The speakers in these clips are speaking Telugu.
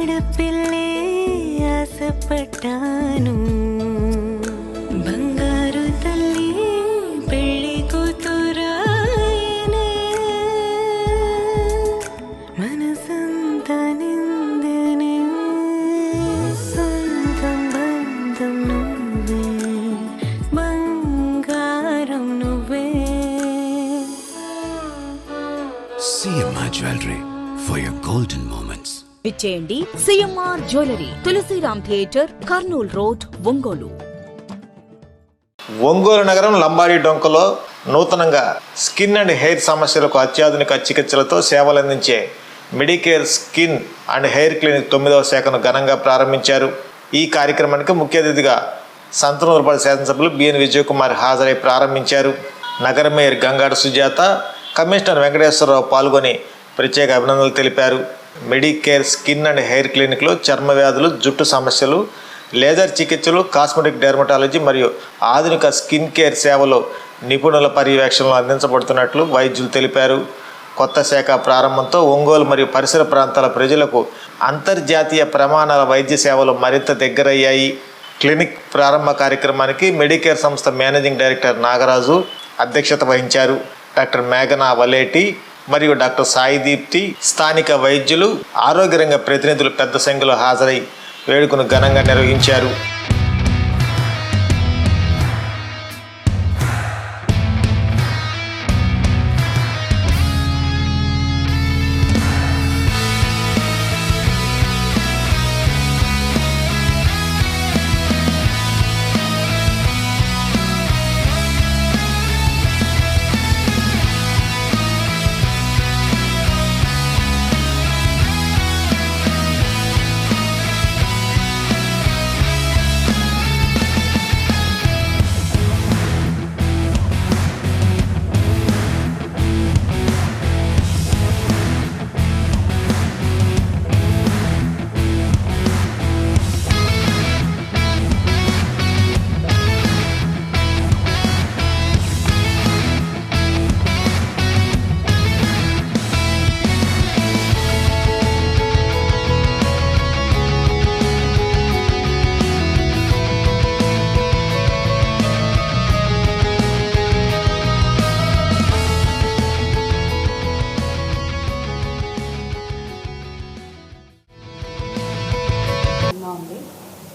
ఆడపిల్లే ఆశపడ్డాను, బంగారు తల్లి పెళ్లి కూతురాయనే, మనసంతా నిందనే, సొంతం బంధం నువ్వే, బంగారం నువ్వే. CMR Jewelry for your golden moments. విచ్చేయండి CMR jewellery, Tulasiram theatre, Kurnool road, Ongole. Ongole నగరం లంబాడి డొంకలో నూతనంగా స్కిన్ అండ్ హెయిర్ సమస్యలకు అత్యాధునిక చికిత్సలతో సేవలందించే Medicare skin and hair clinic 9వ శాఖను ఘనంగా ప్రారంభించారు. ఈ కార్యక్రమానికి ముఖ్య అతిథిగా సంతనూరుపల్లి శాసనసభ్యులు బిఎన్ విజయకుమార్ హాజరై ప్రారంభించారు. నగర మేయర్ గంగాడ సుజాత, కమిషనర్ వెంకటేశ్వరరావు పాల్గొని ప్రత్యేక అభినందనలు తెలిపారు. మెడికేర్ స్కిన్ అండ్ హెయిర్ క్లినిక్లో చర్మ వ్యాధులు, జుట్టు సమస్యలు, లేజర్ చికిత్సలు, కాస్మెటిక్ డెర్మటాలజీ మరియు ఆధునిక స్కిన్ కేర్ సేవలు నిపుణుల పర్యవేక్షణలో అందించబడుతున్నట్లు వైద్యులు తెలిపారు. కొత్త శాఖ ప్రారంభంతో ఒంగోలు మరియు పరిసర ప్రాంతాల ప్రజలకు అంతర్జాతీయ ప్రమాణాల వైద్య సేవలు మరింత దగ్గరయ్యాయి. క్లినిక్ ప్రారంభ కార్యక్రమానికి మెడికేర్ సంస్థ మేనేజింగ్ డైరెక్టర్ నాగరాజు అధ్యక్షత వహించారు. డాక్టర్ మేఘనా వలేటి మరియు డాక్టర్ సాయి దీప్తి, స్థానిక వైద్యులు, ఆరోగ్య రంగ ప్రతినిధులు పెద్ద సంఖ్యలో హాజరై వేడుకను ఘనంగా నిర్వహించారు.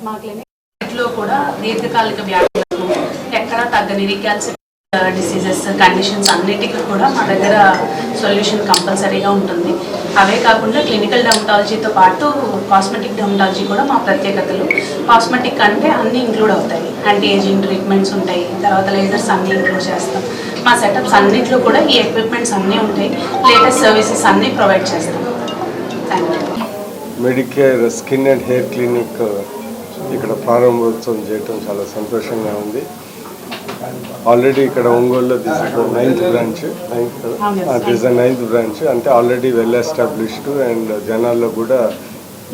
మా క్లినిక్లో కూడా దీర్ఘకాలిక వ్యాధులకు ఎక్కడా తగ్గని రీకాల్సిఫిక్ డిసీజెస్ కండిషన్స్ అన్నిటికీ కూడా మా దగ్గర సొల్యూషన్ కంపల్సరీగా ఉంటుంది. అవే కాకుండా క్లినికల్ డెర్మటాలజీతో పాటు కాస్మెటిక్ డెర్మటాలజీ కూడా మా ప్రత్యేకతలు. కాస్మెటిక్ అంటే అన్నీ ఇంక్లూడ్ అవుతాయి, యాంటీ ఏజింగ్ ట్రీట్మెంట్స్ ఉంటాయి, తర్వాత లేజర్స్ అన్నీ ఇంక్లూడ్ చేస్తాం. మా సెటప్స్ అన్నింటిలో కూడా ఈ ఎక్విప్మెంట్స్ అన్నీ ఉంటాయి, లేటెస్ట్ సర్వీసెస్ అన్నీ ప్రొవైడ్ చేస్తాం. Thank you. Medicare skin and hair clinic ఇక్కడ ప్రారంభోత్సవం చేయటం చాలా సంతోషంగా ఉంది. ఆల్రెడీ ఇక్కడ ఒంగోలులో this is the ninth branch అంటే ఆల్రెడీ వెల్ ఎస్టాబ్లిష్డ్ అండ్ జనాల్లో కూడా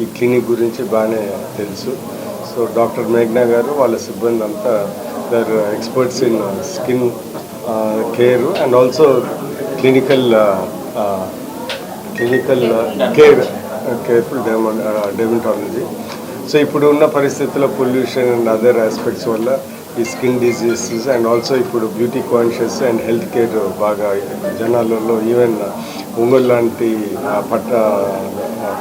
ఈ క్లినిక్ గురించి బాగానే తెలుసు. సో డాక్టర్ మేఘ్నా గారు వాళ్ళ సిబ్బంది అంతా they're experts in skin care and also clinical careful dermatology. So ఇప్పుడు ఉన్న పరిస్థితుల్లో పొల్యూషన్ అండ్ అదర్ ఆస్పెక్ట్స్ వల్ల ఈ స్కిన్ డిజీజెస్ అండ్ ఆల్సో ఇప్పుడు beauty conscious and health care బాగా జనాలలో ఈవెన్ ఒంగోలు లాంటి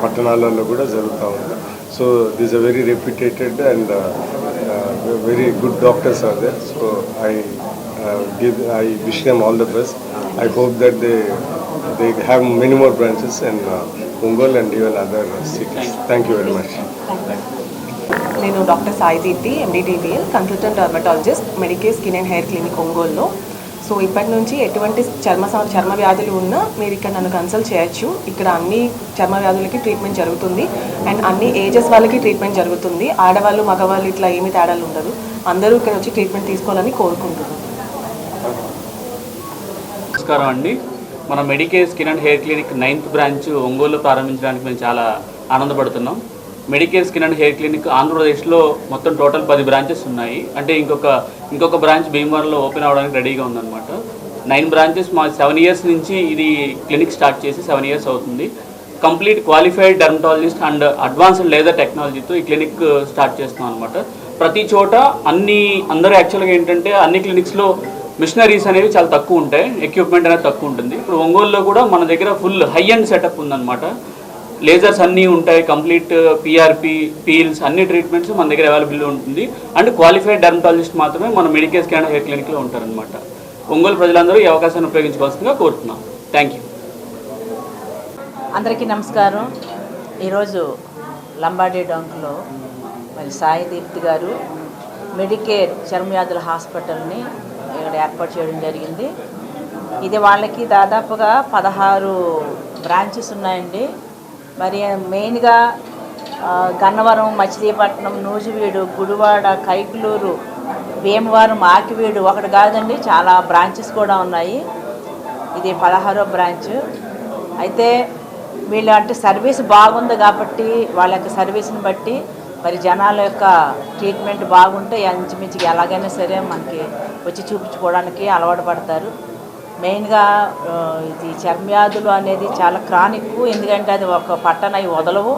పట్టణాలలో కూడా జరుగుతూ ఉంది. So this a very reputed and very good doctors are there. So I wish them all the best. I hope that they have many more branches in Ongole and even other cities. Thank you very much. నేను doctor Sai Deepti, MD-DBL, consultant dermatologist, Medicare skin and hair clinic ఒంగోలులో. సో ఇప్పటి నుంచి ఎటువంటి చర్మ వ్యాధులు ఉన్నా మీరు ఇక్కడ నన్ను కన్సల్ట్ చేయొచ్చు. ఇక్కడ అన్ని చర్మ వ్యాధులకి ట్రీట్మెంట్ జరుగుతుంది అండ్ అన్ని ఏజెస్ వాళ్ళకి ట్రీట్మెంట్ జరుగుతుంది. ఆడవాళ్ళు మగవాళ్ళు ఇట్లా ఏమీ తేడాలు ఉండదు. అందరూ ఇక్కడ వచ్చి ట్రీట్మెంట్ తీసుకోవాలని కోరుకుంటున్నాను. నమస్కారం అండి. మన Medicare skin and hair clinic 9th branch ఒంగోలులో ప్రారంభించడానికి మేము చాలా ఆనందపడుతున్నాం. Medicare skin and hair clinic ఆంధ్రప్రదేశ్లో మొత్తం టోటల్ 10 బ్రాంచెస్ ఉన్నాయి. అంటే ఇంకొక బ్రాంచ్ భీమవరంలో ఓపెన్ అవ్వడానికి రెడీగా ఉందన్నమాట. 9 బ్రాంచెస్ మా 7 years నుంచి ఇది క్లినిక్ స్టార్ట్ చేసి 7 years అవుతుంది. Complete qualified dermatologist and advanced laser టెక్నాలజీతో ఈ క్లినిక్ స్టార్ట్ చేస్తున్నాం అనమాట. ప్రతి చోట అందరూ యాక్చువల్గా ఏంటంటే అన్ని క్లినిక్స్లో మిషనరీస్ అనేవి చాలా తక్కువ ఉంటాయి, ఎక్విప్మెంట్ అనేది తక్కువ ఉంటుంది. ఇప్పుడు ఒంగోలులో కూడా మన దగ్గర ఫుల్ హై అండ్ సెటప్ ఉందన్నమాట. లేజర్స్ అన్నీ ఉంటాయి, కంప్లీట్ పిఆర్పి, పీల్స్ అన్ని ట్రీట్మెంట్స్ మన దగ్గర అవైలబుల్ ఉంటుంది. అండ్ క్వాలిఫైడ్ డెర్మటాలజిస్ట్ మాత్రమే మన మెడికేర్ స్కిన్ అండ్ హెయిర్ క్లినిక్లో ఉంటారనమాట. ఒంగోలు ప్రజలందరూ ఈ అవకాశాన్ని ఉపయోగించుకోవాల్సిందిగా కోరుతున్నాం. Thank you. అందరికీ నమస్కారం. ఈరోజు లంబాడీ డొంకలో మరి సాయి దీప్తి గారు మెడికేర్ చర్మవ్యాధుల హాస్పిటల్ని ఇక్కడ ఏర్పాటు చేయడం జరిగింది. ఇది వాళ్ళకి దాదాపుగా 16 బ్రాంచెస్ ఉన్నాయండి. మరి మెయిన్గా గన్నవరం, మచిలీపట్నం, నూజివీడు, గుడివాడ, కైకులూరు, భీమవరం, ఆకివీడు ఒకటి కాదండి, చాలా బ్రాంచెస్ కూడా ఉన్నాయి. ఇది 16వ బ్రాంచ్. అయితే వీళ్ళ అంటే సర్వీస్ బాగుంది కాబట్టి వాళ్ళ యొక్క సర్వీస్ని బట్టి మరి జనాల యొక్క ట్రీట్మెంట్ బాగుంటే ఇంచుమించుగా ఎలాగైనా సరే మనకి వచ్చి చూపించుకోవడానికి అలవాటు పడతారు. మెయిన్గా ఇది చర్మవ్యాధులు అనేది చాలా క్రానిక్, ఎందుకంటే అది ఒక పట్టణ అవి వదలవు.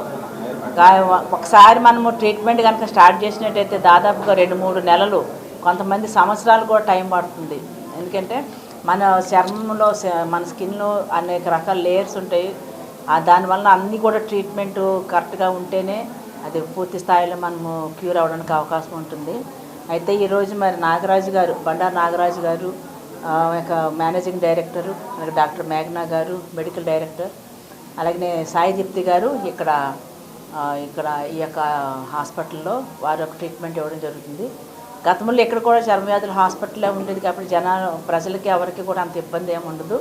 ఒకసారి మనము ట్రీట్మెంట్ కనుక స్టార్ట్ చేసినట్టయితే దాదాపుగా 2-3 నెలలు, కొంతమంది సంవత్సరాలు కూడా టైం పడుతుంది. ఎందుకంటే మన చర్మంలో, మన స్కిన్లో అనేక రకాల లేయర్స్ ఉంటాయి. దానివల్ల అన్నీ కూడా ట్రీట్మెంట్ కరెక్ట్గా ఉంటేనే అది పూర్తి స్థాయిలో మనము క్యూర్ అవ్వడానికి అవకాశం ఉంటుంది. అయితే ఈరోజు మరి నాగరాజు గారు, బండారు నాగరాజు గారు యొక్క మేనేజింగ్ డైరెక్టరు, డాక్టర్ మేఘనా గారు మెడికల్ డైరెక్టర్, అలాగే సాయి దీప్తి గారు ఇక్కడ ఈ యొక్క హాస్పిటల్లో వారు ఒక ట్రీట్మెంట్ ఇవ్వడం జరుగుతుంది. గతంలో ఇక్కడ కూడా చర్మవ్యాధుల హాస్పిటల్లో ఉండేది కాబట్టి ప్రజలకి ఎవరికి కూడా అంత ఇబ్బంది ఏమి ఉండదు.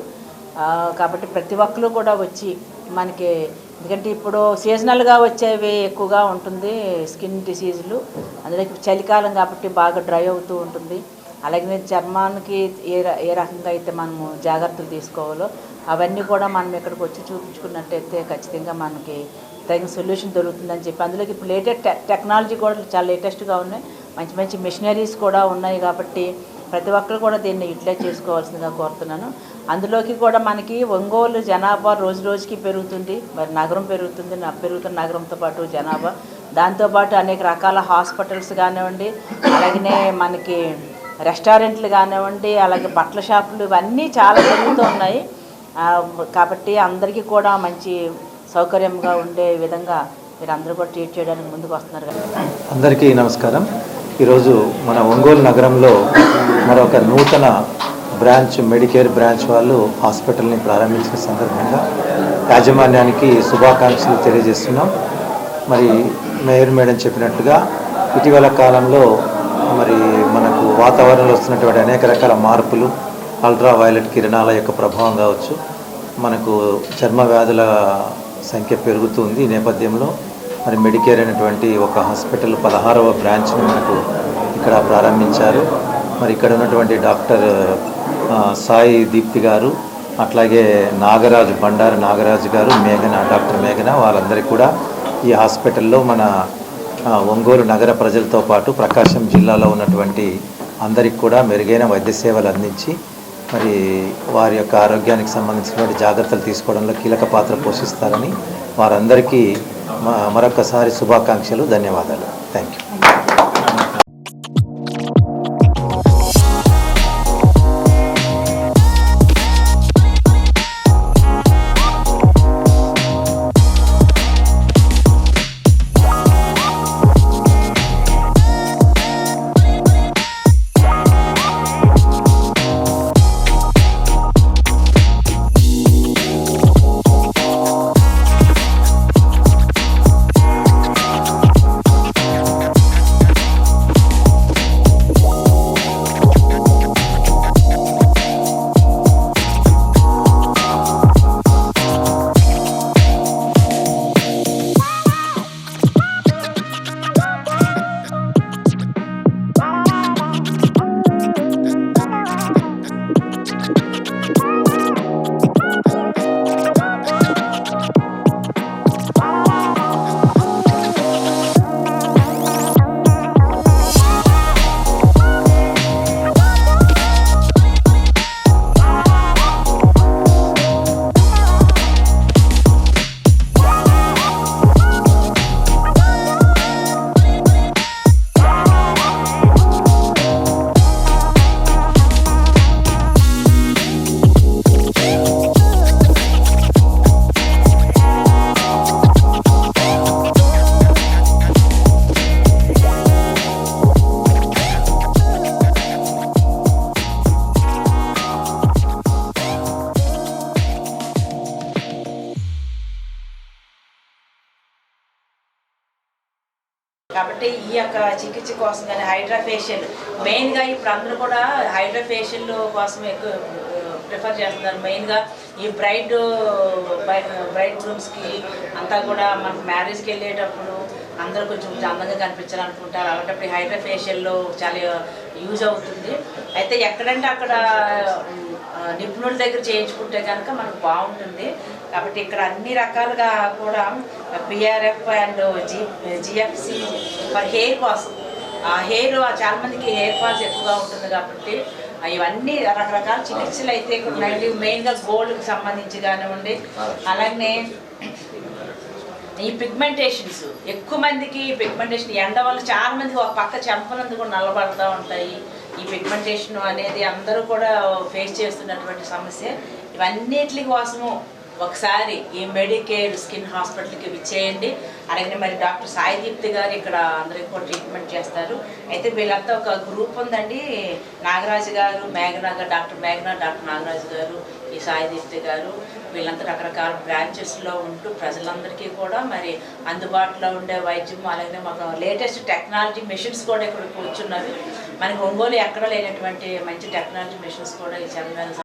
కాబట్టి ప్రతి ఒక్కరు కూడా వచ్చి మనకి, ఎందుకంటే ఇప్పుడు సీజనల్గా వచ్చేవి ఎక్కువగా ఉంటుంది స్కిన్ డిసీజులు, అందులో చలికాలం కాబట్టి బాగా డ్రై అవుతూ ఉంటుంది. అలాగే చర్మానికి ఏ రకంగా అయితే మనము జాగ్రత్తలు తీసుకోవాలో అవన్నీ కూడా మనం ఇక్కడికి వచ్చి చూపించుకున్నట్టయితే ఖచ్చితంగా మనకి తగిన సొల్యూషన్ దొరుకుతుందని చెప్పి, అందులోకి ఇప్పుడు లేటెస్ట్ టెక్నాలజీ కూడా చాలా లేటెస్ట్గా ఉన్నాయి, మంచి మంచి మిషనరీస్ కూడా ఉన్నాయి. కాబట్టి ప్రతి ఒక్కరు కూడా దీన్ని యూటిలైజ్ చేసుకోవాల్సిందిగా కోరుతున్నాను. అందులోకి కూడా మనకి ఒంగోలు జనాభా రోజు రోజుకి పెరుగుతుంది, మరి నగరం పెరుగుతుంది, పెరుగుతున్న నగరంతో పాటు జనాభా, దాంతోపాటు అనేక రకాల హాస్పిటల్స్ కానివ్వండి, అలాగనే మనకి రెస్టారెంట్లు కానివ్వండి, అలాగే బట్టల షాపులు, ఇవన్నీ చాలా పెరుగుతూ ఉన్నాయి. కాబట్టి అందరికీ కూడా మంచి సౌకర్యంగా ఉండే విధంగా మీరు అందరూ కూడా ట్రీట్ చేయడానికి ముందుకు వస్తున్నారు కదా. అందరికీ నమస్కారం. ఈరోజు మన ఒంగోలు నగరంలో మరొక నూతన బ్రాంచ్, మెడికేర్ బ్రాంచ్ వాళ్ళు హాస్పిటల్ని ప్రారంభించిన సందర్భంగా యాజమాన్యానికి శుభాకాంక్షలు తెలియజేస్తున్నాం. మరి మేయర్ మేడం చెప్పినట్టుగా ఇటీవల కాలంలో మరి మనకు వాతావరణంలో వస్తున్నటువంటి అనేక రకాల మార్పులు, అల్ట్రా వైలెట్ కిరణాల యొక్క ప్రభావం కావచ్చు, మనకు చర్మ వ్యాధుల సంఖ్య పెరుగుతుంది. ఈ నేపథ్యంలో మరి మెడికేర్ అనేటువంటి ఒక హాస్పిటల్ 16వ బ్రాంచ్ని మనకు ఇక్కడ ప్రారంభించారు. మరి ఇక్కడ ఉన్నటువంటి డాక్టర్ సాయి దీప్తి గారు, అట్లాగే నాగరాజు, బండారు నాగరాజు గారు, డాక్టర్ మేఘన, వాళ్ళందరికీ కూడా ఈ హాస్పిటల్లో మన ఒంగోలు నగర ప్రజలతో పాటు ప్రకాశం జిల్లాలో ఉన్నటువంటి అందరికి కూడా మెరుగైన వైద్య సేవలు అందించి మరి వారి యొక్క ఆరోగ్యానికి సంబంధించినటువంటి జాగ్రత్తలు తీసుకోవడంలో కీలక పాత్ర పోషిస్తారని వారందరికీ మరొకసారి శుభాకాంక్షలు, ధన్యవాదాలు. Thank you. కాబట్టి ఈ యొక్క చికిత్స కోసం కానీ హైడ్రా ఫేషియల్ మెయిన్గా ఇప్పుడు అందరూ కూడా హైడ్రా ఫేషియల్ కోసం ఎక్కువ ప్రిఫర్ చేస్తున్నారు. మెయిన్గా ఈ బ్రైడ్ గ్రూమ్స్కి అంతా కూడా మనకు మ్యారేజ్కి వెళ్ళేటప్పుడు అందరూ కొంచెం అందంగా కనిపించాలనుకుంటారు. అలాంటప్పుడు హైడ్రా ఫేషియల్లో చాలా యూజ్ అవుతుంది. అయితే ఎక్కడంటే అక్కడ నిపుణుల దగ్గర చేయించుకుంటే కనుక మనకు బాగుంటుంది. కాబట్టి ఇక్కడ అన్ని రకాలుగా కూడా పిఆర్ఎఫ్ అండ్ జిఎఫ్సి ఫర్ హెయిర్ కోసం హెయిర్ చాలామందికి హెయిర్ ఫాల్స్ ఎక్కువగా ఉంటుంది. కాబట్టి ఇవన్నీ రకరకాల చికిత్సలు అయితే ఇక్కడ ఉన్నాయండి. మెయిన్గా గోల్డ్కి సంబంధించి కానివ్వండి, అలాగే ఈ పిగ్మెంటేషన్స్ ఎక్కువ మందికి పిగ్మెంటేషన్ ఎండ వల్ల చాలా మందికి ఒక పక్క చెంపలందు కూడా నల్లబడుతూ ఉంటాయి. ఈ పిగ్మెంటేషన్ అనేది అందరూ కూడా ఫేస్ చేస్తున్నటువంటి సమస్య. ఇవన్నిటి కోసము ఒకసారి ఈ మెడికేర్ స్కిన్ హాస్పిటల్కి విచ్చేయండి. అలాగే మరి డాక్టర్ సాయిదీప్తి గారు ఇక్కడ అందరికి కూడా ట్రీట్మెంట్ చేస్తారు. అయితే వీళ్ళంతా ఒక గ్రూప్ ఉందండి. నాగరాజు గారు, మేఘనా గారు, డాక్టర్ మేఘనా, డాక్టర్ నాగరాజు గారు, ఈ సాయిదీప్తి గారు, వీళ్ళంతా రకరకాల బ్రాంచెస్లో ఉంటూ ప్రజలందరికీ కూడా మరి అందుబాటులో ఉండే వైద్యం, అలాగే మాకు లేటెస్ట్ టెక్నాలజీ మెషిన్స్ కూడా ఇక్కడ కూర్చున్నవి. మనకి ఒంగోలు ఎక్కడ లేనటువంటి మంచి టెక్నాలజీ మెషిన్స్ కూడా ఈ చర్మవ్యాధి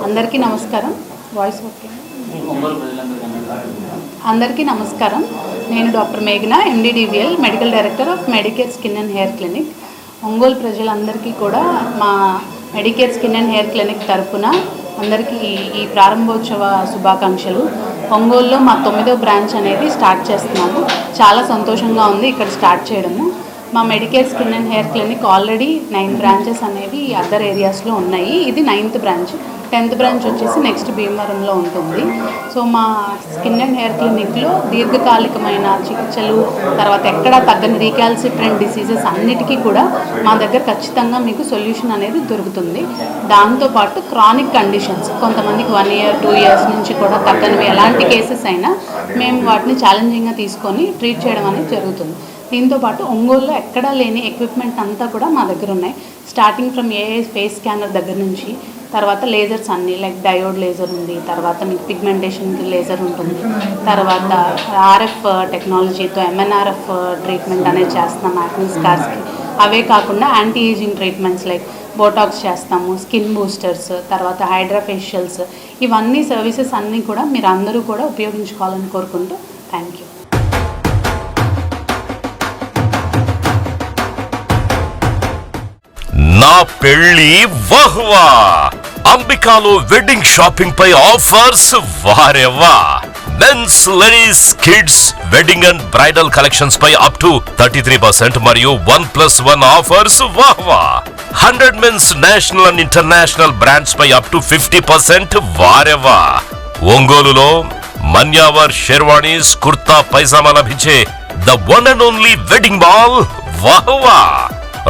అందరికీ నమస్కారం. Voice okay. అందరికీ నమస్కారం. నేను డాక్టర్ మేఘనా, MD DVL, medical director of Medicare skin and hair clinic. Ongole ప్రజలందరికీ కూడా మా Medicare skin and hair clinic తరఫున అందరికీ ఈ ప్రారంభోత్సవ శుభాకాంక్షలు. ఒంగోలులో మా 9వ బ్రాంచ్ అనేది స్టార్ట్ చేస్తున్నాము. చాలా సంతోషంగా ఉంది ఇక్కడ స్టార్ట్ చేయడము. మా Medicare skin and hair clinic already 9 branches అనేవి అదర్ ఏరియాస్లో ఉన్నాయి. ఇది 9th బ్రాంచ్. 10th బ్రాంచ్ వచ్చేసి నెక్స్ట్ భీమవరంలో ఉంటుంది. సో మా స్కిన్ అండ్ హెయిర్ క్లినిక్లో దీర్ఘకాలికమైన చికిత్సలు, తర్వాత ఎక్కడ తగ్గని రీకాల్సిట్రెంట్ డిసీజెస్ అన్నిటికీ కూడా మా దగ్గర ఖచ్చితంగా మీకు సొల్యూషన్ అనేది దొరుకుతుంది. దాంతోపాటు క్రానిక్ కండిషన్స్, కొంతమందికి 1 year 2 years నుంచి కూడా తగ్గనివి ఎలాంటి కేసెస్ అయినా మేము వాటిని ఛాలెంజింగ్గా తీసుకొని ట్రీట్ చేయడం అనేది జరుగుతుంది. దీంతోపాటు ఒంగోలులో ఎక్కడా లేని ఎక్విప్మెంట్ అంతా కూడా మా దగ్గర ఉన్నాయి. స్టార్టింగ్ ఫ్రమ్ ఫేస్ స్కానర్ దగ్గర నుంచి, తర్వాత లేజర్స్ అన్నీ లైక్ డయోడ్ లేజర్ ఉంది, తర్వాత మీకు పిగ్మెంటేషన్కి లేజర్ ఉంటుంది, తర్వాత ఆర్ఎఫ్ టెక్నాలజీతో ఎంఎన్ఆర్ఎఫ్ ట్రీట్మెంట్ అనేది చేస్తున్నాం యాక్ని స్కార్స్కి. అవే కాకుండా anti ageing treatments like Botox చేస్తాము, స్కిన్ బూస్టర్స్, తర్వాత హైడ్రా ఫేషియల్స్, ఇవన్నీ సర్వీసెస్ అన్నీ కూడా మీరు అందరూ కూడా ఉపయోగించుకోవాలని కోరుకుంటూ థ్యాంక్ యూ. నా పెళ్లి వహ్వా. అంబికాలో వెడ్డింగ్ షాపింగ్ పై ఆఫర్స్ వారెవ్వా. Men's, ladies, kids wedding and bridal collections పై అప్ టు 33% మరియు 1+1 ఆఫర్స్ వాహ్వా. 100 men's national and international brands పై అప్ టు 50% వారెవ్వా. ఒంగోలులో మన్యావర్ షెర్వాణీస్, కుర్తా పైజామా లభించే the one and only wedding mall వాహ్వా.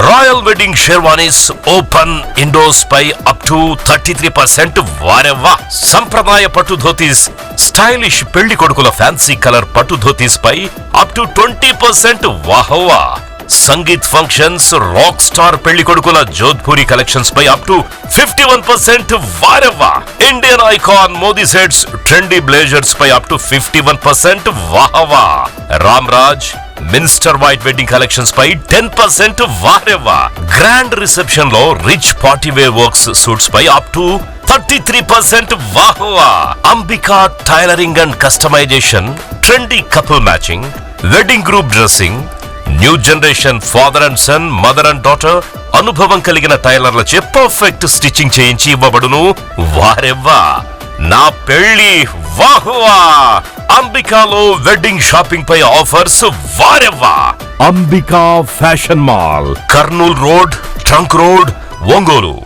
Royal wedding sherwanis open indoors పై అప్ టు 33% వారెవ్వా. సంప్రదాయ పట్టు ధోతీస్, స్టైలిష్ పెళ్లి కొడుకుల ఫ్యాన్సీ కలర్ పట్టు ధోతీస్ పై అప్ టు 20% వాహ్వా. సంగీత్ ఫంక్షన్స్, రాక్ స్టార్ పెళ్లి కొడుకుల జోధ్పూరి కలెక్షన్స్ పై అప్ టు 51% వారెవ్వా. Indian icon Modi sets, trendy blazers పై అప్ టు 51% వాహ్వా. Ram Raj minister white wedding collections పై 10% వారెవ్వా. గ్రాండ్ రిసెప్షన్ లో rich party wear works suits పై అప్ టు 33% వాహ్వా. Ambika tailoring and customisation, trendy couple matching, wedding group dressing, new generation father and son, mother and daughter అనుభవం కలిగిన టైలర్లచే పర్ఫెక్ట్ స్టిచ్చింగ్ చేయించి ఇవ్వబడును వారెవ్వా. నా పెళ్లి వాహ్వా. అంబికాలో వెడ్డింగ్ షాపింగ్ పై ఆఫర్స్ వారెవ్వా. Ambika fashion mall, Kurnool road, trunk road, Ongole.